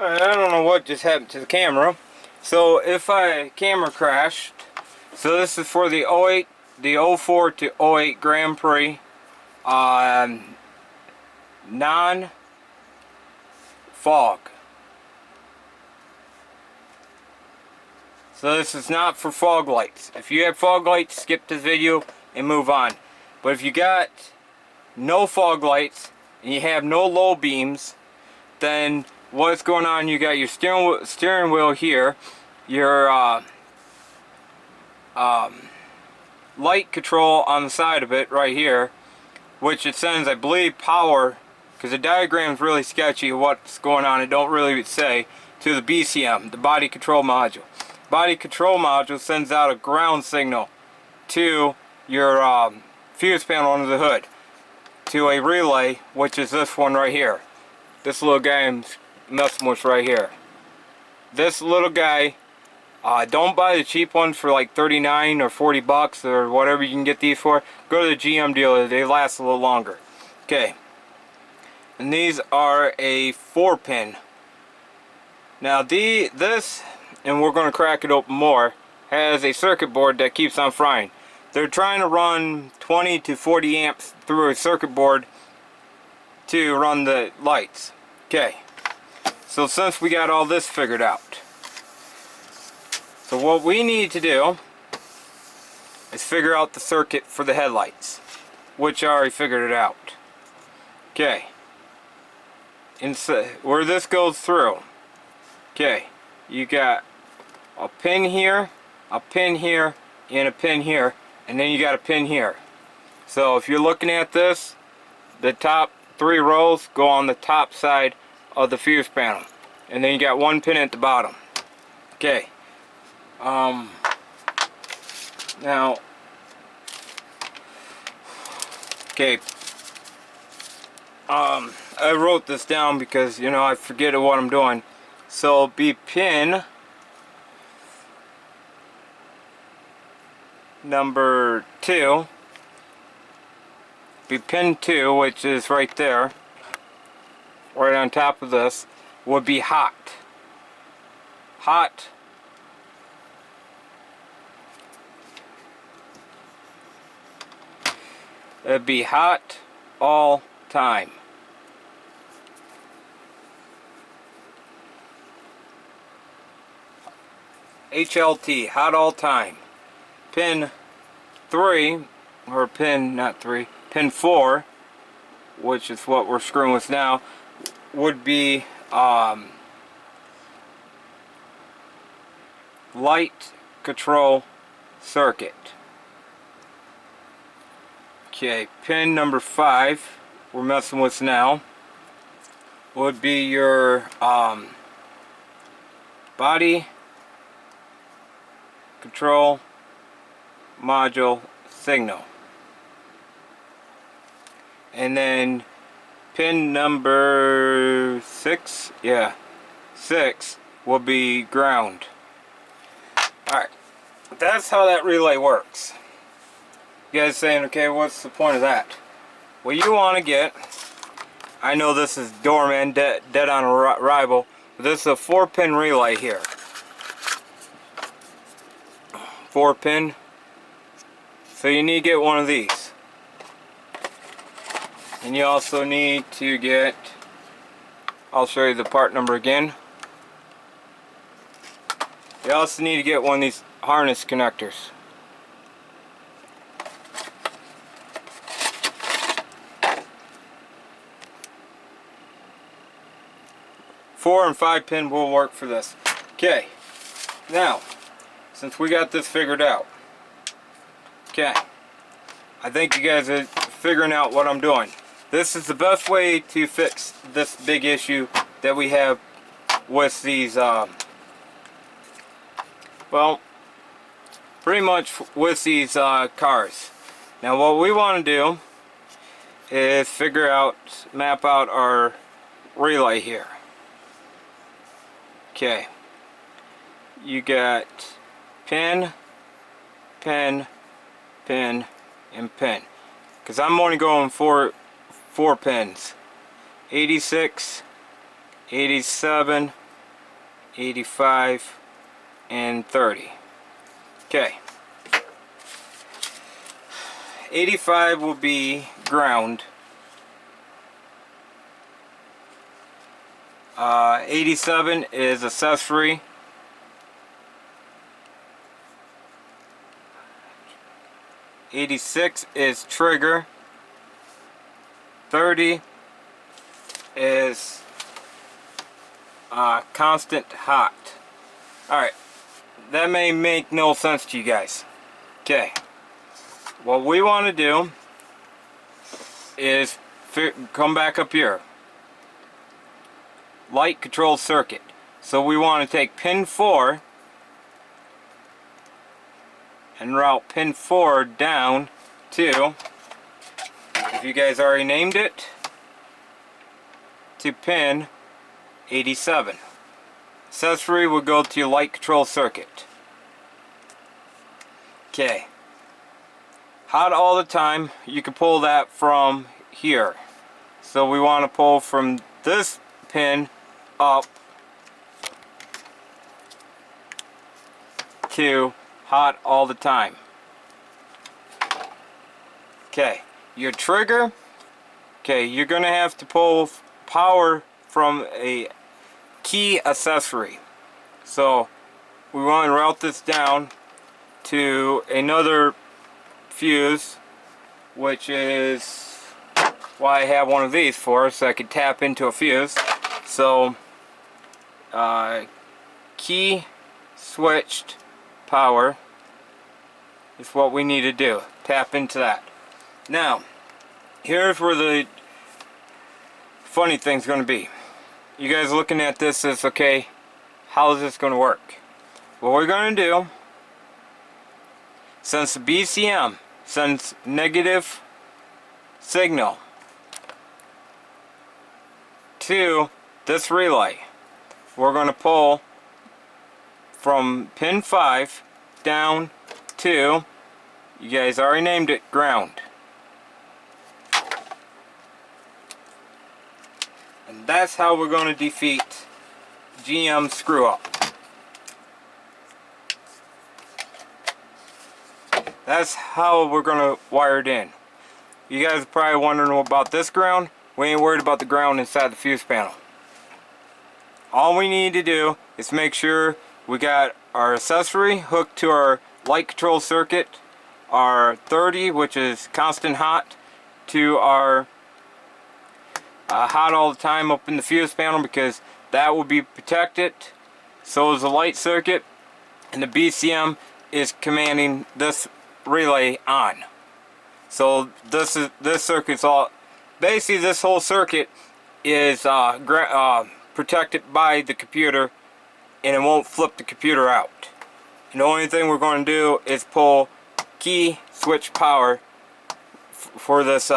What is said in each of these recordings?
Alright, I don't know what just happened to the camera. So if camera crashed, so this is for the 08, the 04 to 08 Grand Prix, non-fog. So this is not for fog lights. If you have fog lights, skip this video and move on. But if you got no fog lights and you have no low beams, then what's going on, you got your steering wheel here, your light control on the side of it right here, which it sends, I believe, power, because the diagram's really sketchy of what's going on, it don't really say, to the BCM, the body control module. Body control module sends out a ground signal to your fuse panel under the hood, to a relay, which is this one right here. This little guy I'm messing with right here. This little guy, don't buy the cheap ones for like 39 or 40 bucks or whatever you can get these for. Go to the GM dealer, they last a little longer. Okay, and these are a 4-pin. Now this, and we're going to crack it open more, has a circuit board that keeps on frying. They're trying to run 20 to 40 amps through a circuit board to run the lights. Okay, so since we got all this figured out, so what we need to do is figure out the circuit for the headlights, which I already figured it out. Okay, where this goes through, okay, you got a pin here, a pin here, and a pin here, and then you got a pin here. So if you're looking at this, the top 3 rows go on the top side of the fuse panel, and then you got 1 pin at the bottom. Okay, now, okay, I wrote this down because, you know, I forget what I'm doing. So be pin number 2, be pin 2, which is right there, right on top of this, would be hot. Hot. It'd be hot all time. HLT, hot all time. Pin 3, or pin, not 3, pin 4, which is what we're screwing with now, would be light control circuit. Okay, pin number 5 we're messing with now would be your body control module signal. And then pin number 6, yeah, 6 will be ground. Alright, that's how that relay works. You guys saying, okay, what's the point of that? Well, you want to get, I know this is doorman, dead on arrival, but this is a 4-pin relay here. 4-pin. So you need to get one of these. And you also need to get, I'll show you the part number again. You also need to get one of these harness connectors. Four and 5-pin will work for this. Okay, now, since we got this figured out, okay, I think you guys are figuring out what I'm doing. This is the best way to fix this big issue that we have with these, well, pretty much with these cars. Now what we want to do is figure out, map out our relay here. Okay, you got pin, pin, pin, and pin. Because I'm only going for 4 pins. 86, 87, 85, and 30. Okay. 85 will be ground. 87 is accessory. 86 is trigger. 30 is constant hot. Alright, that may make no sense to you guys. Okay, what we want to do is come back up here. Light control circuit. So we want to take pin 4 and route pin 4 down to, if you guys already named it, to pin 87. Accessory will go to your light control circuit. Okay. Hot all the time, you can pull that from here. So we want to pull from this pin up to hot all the time. Okay, your trigger, okay, you're gonna have to pull power from a key accessory. So we want to route this down to another fuse, which is why I have one of these for, so I can tap into a fuse. So key switched power is what we need to do. Tap into that. Now, here's where the funny thing's going to be. You guys looking at this is, okay, how is this going to work? What we're going to do, since the BCM sends negative signal to this relay, we're going to pull from pin 5 down to, you guys already named it, ground. And that's how we're going to defeat GM screw up. That's how we're going to wire it in. You guys are probably wondering about this ground. We ain't worried about the ground inside the fuse panel. All we need to do is make sure we got our accessory hooked to our light control circuit, our 30, which is constant hot, to our hot all the time up in the fuse panel, because that will be protected. So is the light circuit, and the BCM is commanding this relay on. So this circuit's all, basically this whole circuit is protected by the computer, and it won't flip the computer out. And the only thing we're going to do is pull key switch power for this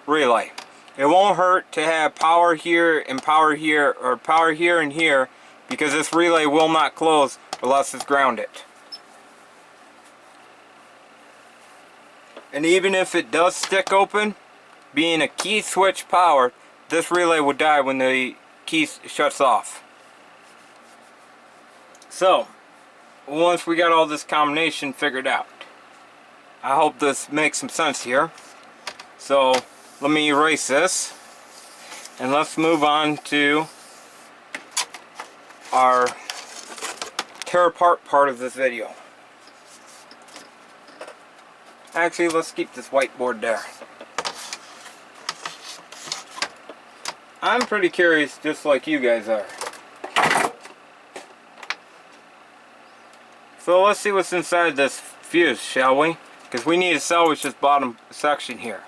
relay. It won't hurt to have power here and power here, or power here and here, because this relay will not close unless it's grounded. And even if it does stick open, being a key switch power, this relay will die when the key shuts off. So, once we got all this combination figured out, I hope this makes some sense here. So, let me erase this, and let's move on to our tear apart part of this video. Actually, let's keep this whiteboard there. I'm pretty curious, just like you guys are. So let's see what's inside this fuse, shall we? Because we need to salvage this bottom section here.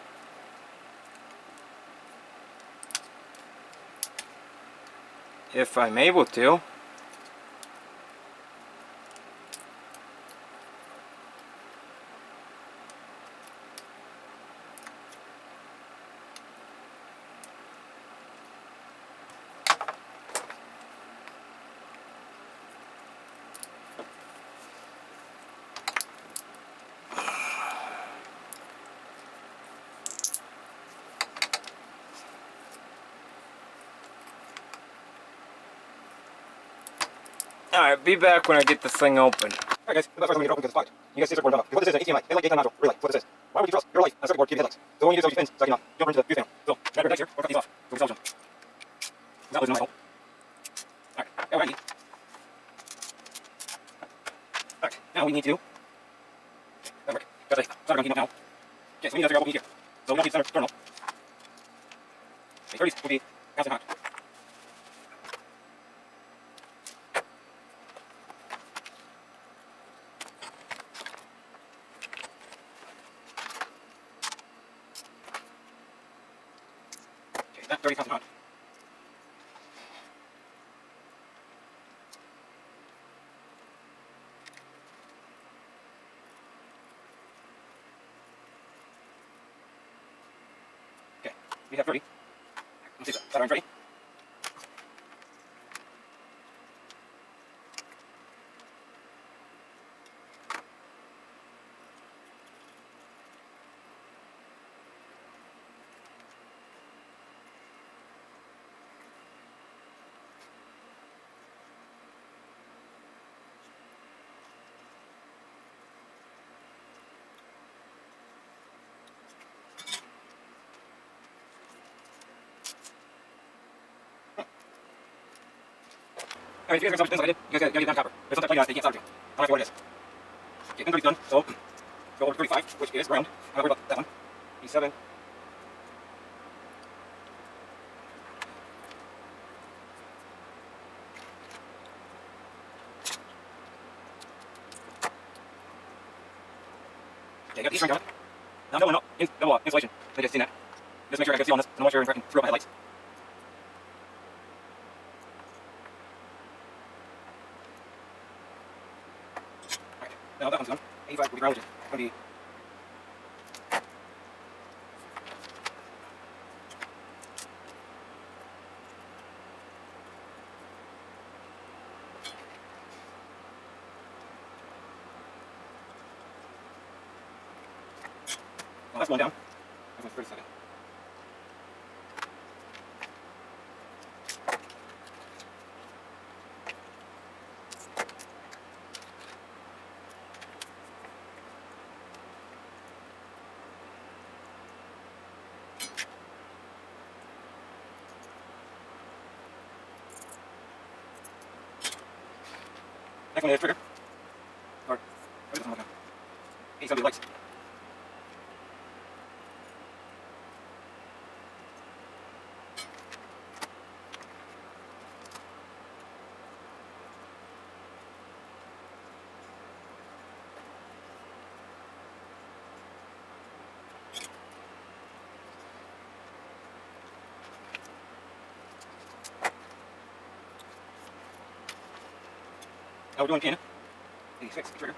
If I'm able to. Alright, be back when I get this thing open. Alright guys, first let me get it open because it's blocked. You guys see the circuit board about. What this is an HDMI, headlight daytime module, relay. That's what this is. Why would you trust your light on a circuit board to give you headlights? So all you need is those pins so I can jump into the fuse panel. So grab your lights here, or cut these off. So we can salvage them. That was my fault. Alright, got what I need. Alright, now we need to... That work. Got a solder gun key now. Okay, so we need to figure out what we need here. So we don't need the center terminal. The 30s will be constant hot. Okay, that 30 constant hot. Okay, we have 30. Let's see that. Solder iron's ready. Alright, if you guys are going to salvage pins like I did, you guys gotta get down to copper. There's something like that, you can't salvage it. I'm not sure what it is. Okay, pin 30's done, so go over to 35, which is ground. I'm not worried about that one. E7. Okay, got the E-string going. Now I'm doubling up. Double insulation. I just seen that. Just make sure I can see on this. I'm not sure if I can screw up my headlights. Alright, now that one's done. 85 will be ground, which is going to be... Well, that's one down. That's one's 37. Next one is trigger. Or, what is this one now? 870 lights. Now we're doing pin 86 trigger.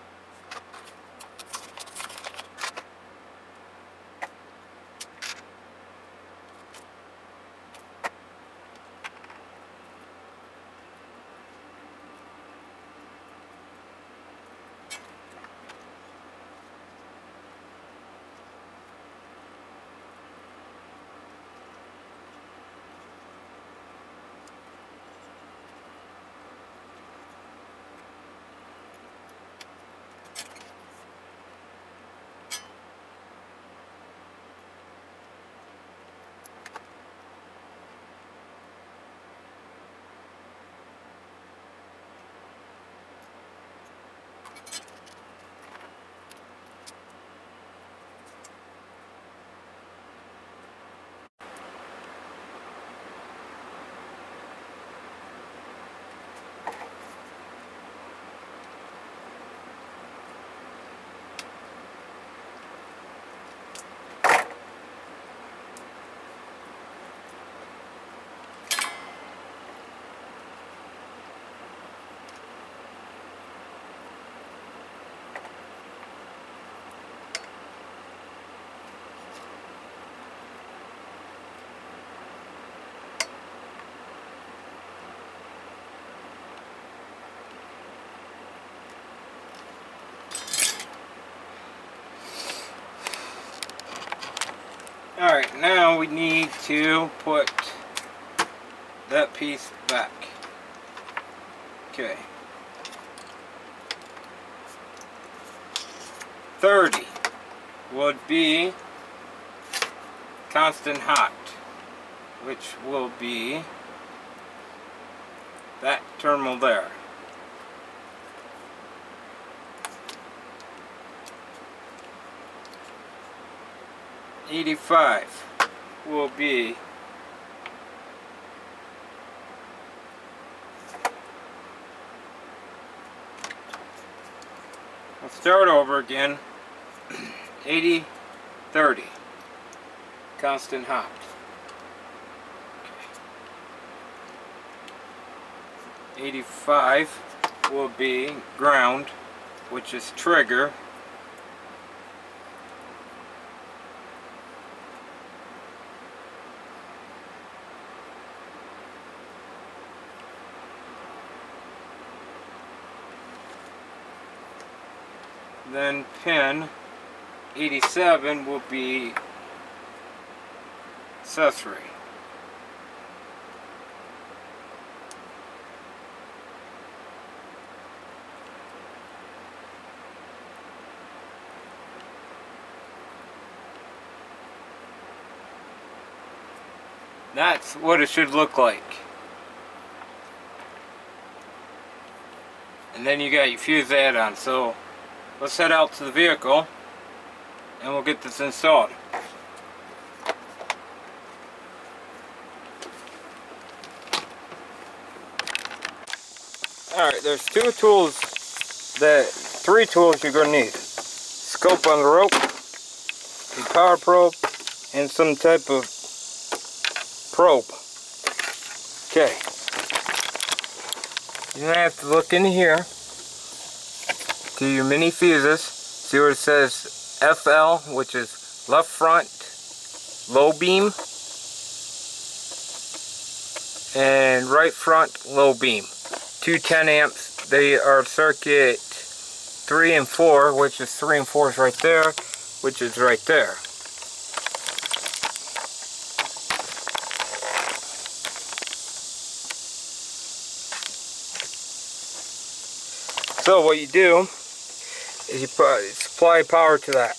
Alright, now we need to put that piece back. Okay. 30 would be constant hot, which will be that terminal there. '85 will be let's start over again. 80, 30 constant hot. Okay. 85 will be ground, which is trigger. Then pin 87 will be accessory. That's what it should look like. And then you got your fuse add-on. So let's head out to the vehicle and we'll get this installed. Alright, there's three tools you're going to need. Scope on the rope, the power probe, and some type of probe. Okay. You're going to have to look in here to your mini fuses. See where it says FL, which is left front low beam, and right front low beam. 210 amps. They are circuit 3 and 4, which is 3 and 4 is right there, which is right there. So what you do is you supply power to that.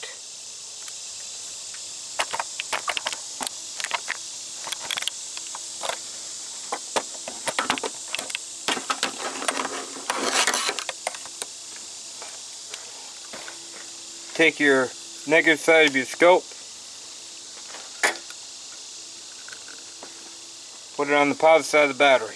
Take your negative side of your scope, put it on the positive side of the battery.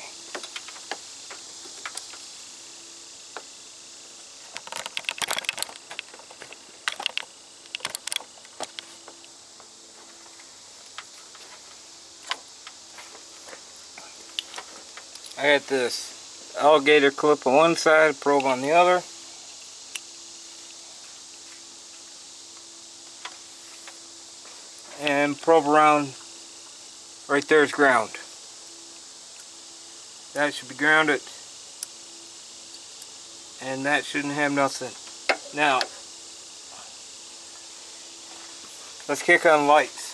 I got this alligator clip on one side, probe on the other. And probe around. Right there is ground. That should be grounded. And that shouldn't have nothing. Now, let's kick on lights.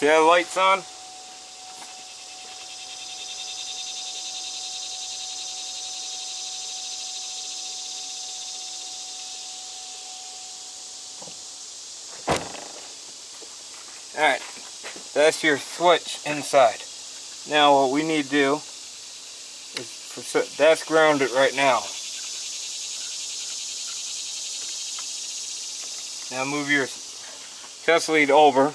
See how the light's on? Alright, that's your switch inside. Now what we need to do is, that's grounded right now. Now move your test lead over.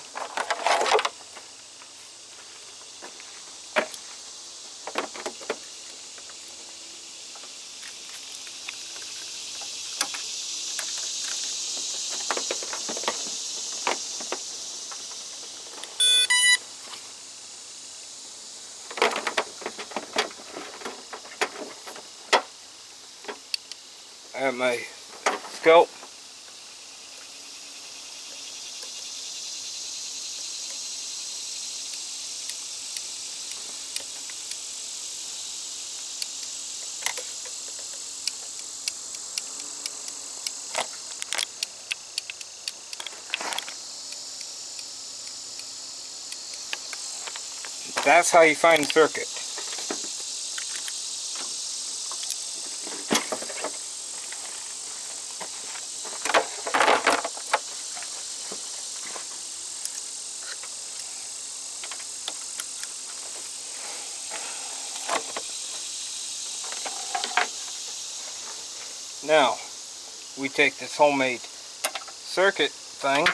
I have my scope. That's how you find the circuit. Now, we take this homemade circuit thing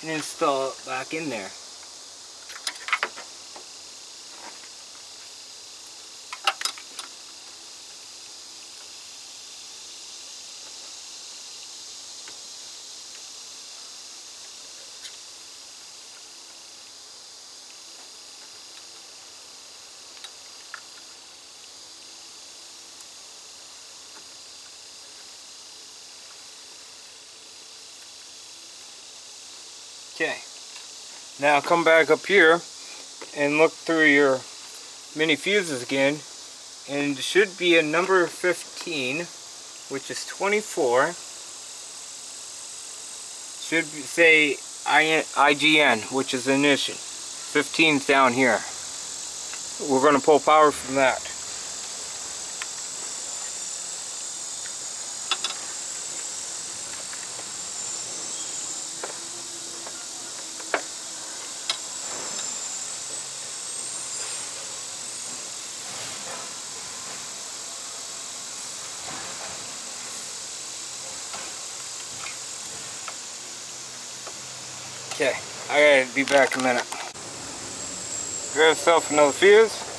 and install it back in there. Okay, now come back up here and look through your mini fuses again, and it should be a number 15, which is 24. Should say IGN, which is ignition. 15's down here. We're going to pull power from that. Okay, I gotta be back in a minute. Grab yourself another fuse.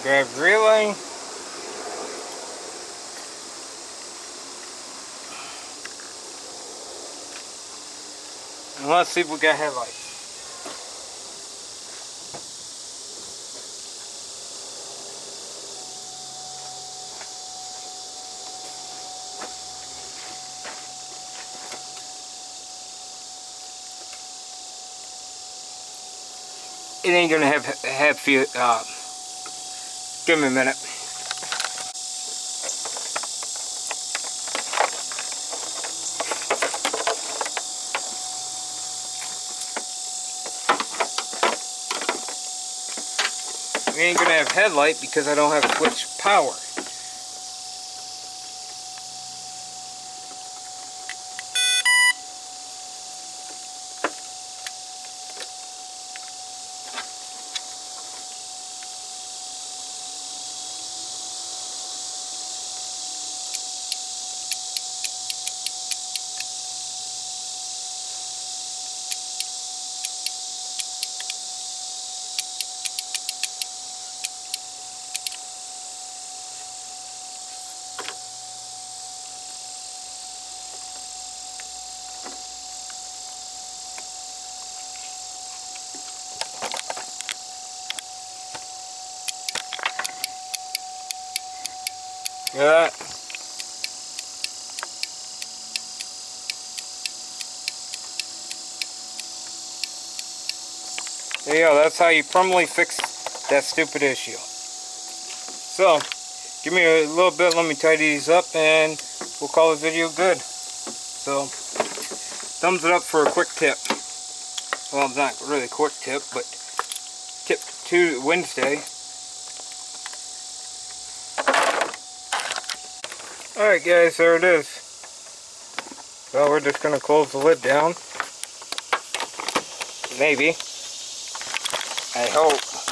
Grab the relay. And let's see if we got headlights. It ain't gonna have give me a minute. We ain't gonna have headlight because I don't have switch power. Yeah. There you go, that's how you permanently fix that stupid issue. So, give me a little bit, let me tidy these up, and we'll call the video good. So, thumbs it up for a quick tip. Well, it's not really a quick tip, but tip to Wednesday. Alright guys, there it is. Well, we're just going to close the lid down. Maybe. I hope.